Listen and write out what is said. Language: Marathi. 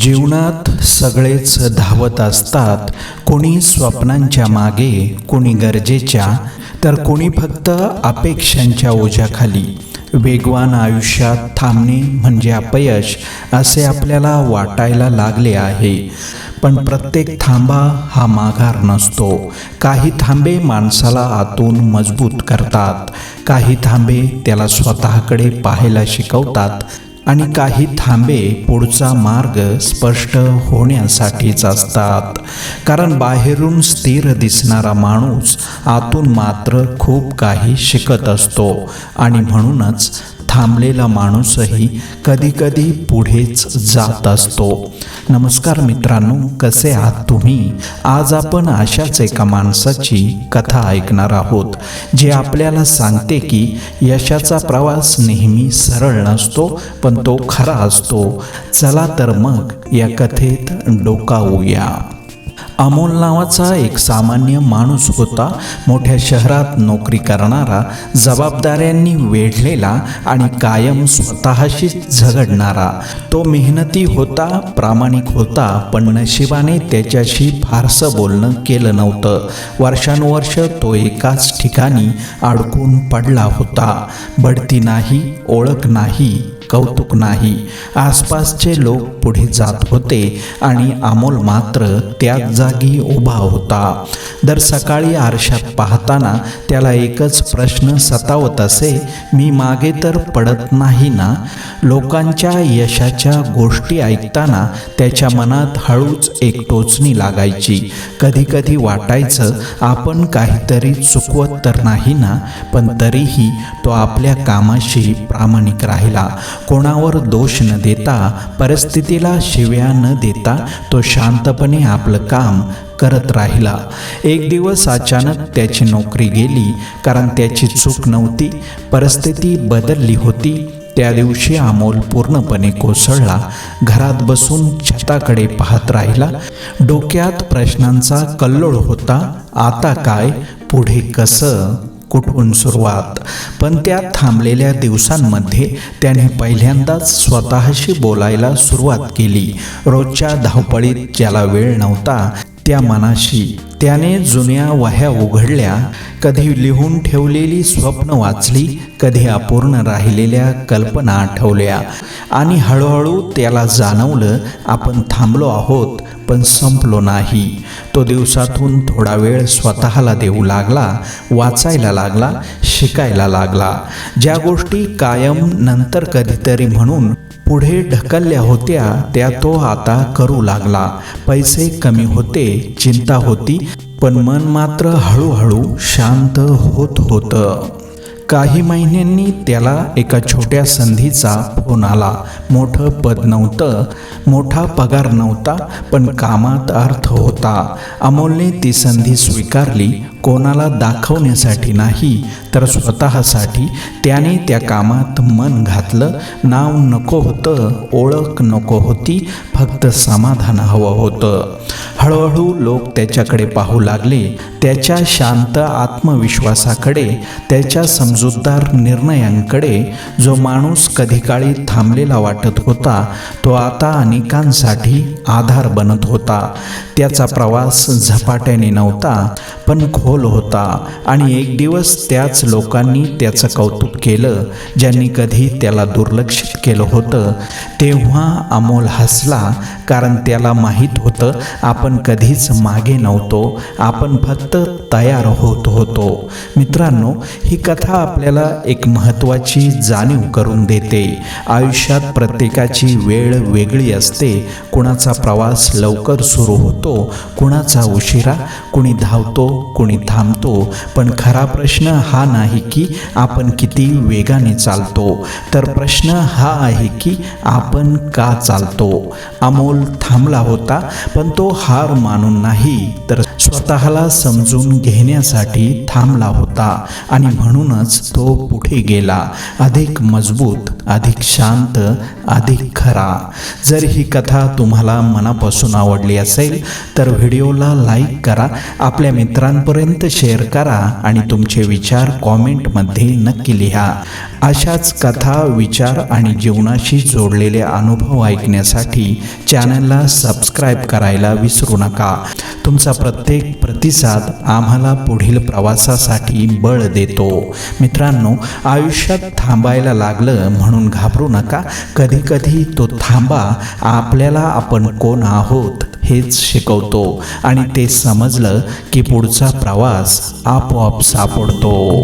जीवनात सगळेच धावत असतात. कोणी स्वप्नांच्या मागे, कोणी गरजेच्या, तर कोणी फक्त अपेक्षांच्या ओझ्याखाली. वेगवान आयुष्यात थांबणे म्हणजे अपयश असे आपल्याला वाटायला लागले आहे. पण प्रत्येक थांबा हा माघार नसतो. काही थांबे माणसाला आतून मजबूत करतात, काही थांबे त्याला स्वतःकडे पाहायला शिकवतात आणि काही थांबे पुढचा मार्ग स्पष्ट होण्यासाठीच असतात. कारण बाहेरून स्थिर दिसणारा माणूस आतून मात्र खूप काही शिकत असतो आणि म्हणूनच थांबलेला माणूसही कधीकधी पुढेच जात असतो. नमस्कार मित्रांनो, कसे आहात तुम्ही? आज आपण अशाच एका माणसाची कथा ऐकणार आहोत, जे आपल्याला सांगते की यशाचा प्रवास नेहमी सरळ नसतो, पण तो खरा असतो. चला तर मग या कथेत डोकावूया. अमोल नावाचा एक सामान्य माणूस होता. मोठ्या शहरात नोकरी करणारा, जबाबदाऱ्यांनी वेढलेला आणि कायम स्वतःशी झगडणारा. तो मेहनती होता, प्रामाणिक होता, पण नशिबाने त्याच्याशी फारसं बोलणं केलं नव्हतं. वर्षानुवर्ष तो एकाच ठिकाणी अडकून पडला होता. बढती नाही, ओळख नाही, कौतुक नाही. आसपासचे लोक पुढे जात होते आणि अमोल मात्र त्याच जागी उभा होता. दर सकाळी आरशात पाहताना त्याला एकच प्रश्न सतावत असे, मी मागे तर पडत नाही ना? लोकांच्या यशाच्या गोष्टी ऐकताना त्याच्या मनात हळूच एक टोचणी लागायची. कधी कधी वाटायचं आपण काहीतरी चुकवत तर नाही ना? पण तरीही तो आपल्या कामाशी प्रामाणिक राहिला. कोणावर दोष न देता, परिस्थितीला शिव्या न देता तो शांतपणे आपलं काम करत राहिला. एक दिवस अचानक त्याची नोकरी गेली. कारण त्याची चूक नव्हती, परिस्थिती बदलली होती. त्या दिवशी अमोल पूर्णपणे कोसळला. घरात बसून छताकडे पाहत राहिला. डोक्यात प्रश्नांचा कल्लोळ होता. आता काय? पुढे कसं? कुठून सुरुवात? पण त्या थांबलेल्या दिवसांमध्ये त्याने पहिल्यांदाच स्वतःशी बोलायला सुरुवात केली. रोजच्या धावपळीत ज्याला वेळ नव्हता त्या मनाशी. त्याने जुन्या वह्या उघडल्या, कधी लिहून ठेवलेली स्वप्न वाचली, कधी अपूर्ण राहिलेल्या कल्पना आठवल्या आणि हळूहळू त्याला जाणवलं, आपण थांबलो आहोत पण संपलो नाही. तो दिवसातून थोडा वेळ स्वतःला देऊ लागला, वाचायला लागला, शिकायला लागला. ज्या गोष्टी कायम नंतर कधीतरी म्हणून पुढे ढकलल्या होत्या त्या तो आता करू लागला. पैसे कमी होते, चिंता होती, पण मन मात्र हळूहळू शांत होत होतं. काही महिन्यांनी त्याला एका छोट्या संधीचा फोन आला. मोठं पद नव्हतं, मोठा पगार नव्हता, पण कामात अर्थ होता. अमोलने ती संधी स्वीकारली. कोणाला दाखवण्यासाठी नाही, तर स्वतःसाठी. त्याने त्या कामात मन घातलं. नाव नको होतं, ओळख नको होती, फक्त समाधान हवं होतं. हळूहळू लोक त्याच्याकडे पाहू लागले, त्याच्या शांत आत्मविश्वासाकडे, त्याच्या समजूतदार निर्णयांकडे. जो माणूस कधी काळी थांबलेला वाटत होता, तो आता अनेकांसाठी आधार बनत होता. त्याचा प्रवास झपाट्याने नव्हता, पण खोल होता. आणि एक दिवस त्याच लोकांनी त्याचं कौतुक केलं, ज्यांनी कधी त्याला दुर्लक्षित केलं होतं. तेव्हा अमोल हसला, कारण त्याला माहीत होतं आपण कधीच मागे नव्हतो, आपण फक्त तयार होत होतो. मित्रांनो, ही कथा आपल्याला एक महत्त्वाची जाणीव करून देते. आयुष्यात प्रत्येकाची वेळ वेगळी असते. कुणाचा प्रवास लवकर सुरू होतो, कुणाचा उशिरा, कुणी धावतो, कुणी थांबतो. पण खरा प्रश्न हा नाही की आपण किती वेगाने चालतो, तर प्रश्न हा आहे की आपण का चालतो. अमोल थांबला होता, पण तो हार मानून नाही, तर स्वतःला समजून घेण्यासाठी थांबला होता. आणि म्हणूनच तो पुढे गेला, अधिक मजबूत, अधिक शांत, अधिक खरा. जर ही कथा तुम्हाला मनापासून आवडली असेल तर व्हिडिओला लाईक करा, आपल्या मित्रांपर्यंत शेअर करा आणि तुमचे विचार कॉमेंटमध्ये नक्की लिहा. अशाच कथा, विचार आणि जीवनाशी जोडलेले अनुभव ऐकण्यासाठी चॅनलला सबस्क्राईब करायला विसरू नका. तुमचा प्रत्येक प्रतिसाद आम्हाला पुढील प्रवासासाठी बळ देतो. मित्रांनो, आयुष्यात थांबायला लागलं म्हणून घाबरू नका. कधी कधी तो थांबा आपल्याला आपण कोण आहोत हेच शिकवतो आणि ते समजलं की पुढचा प्रवास आपोआप सापडतो.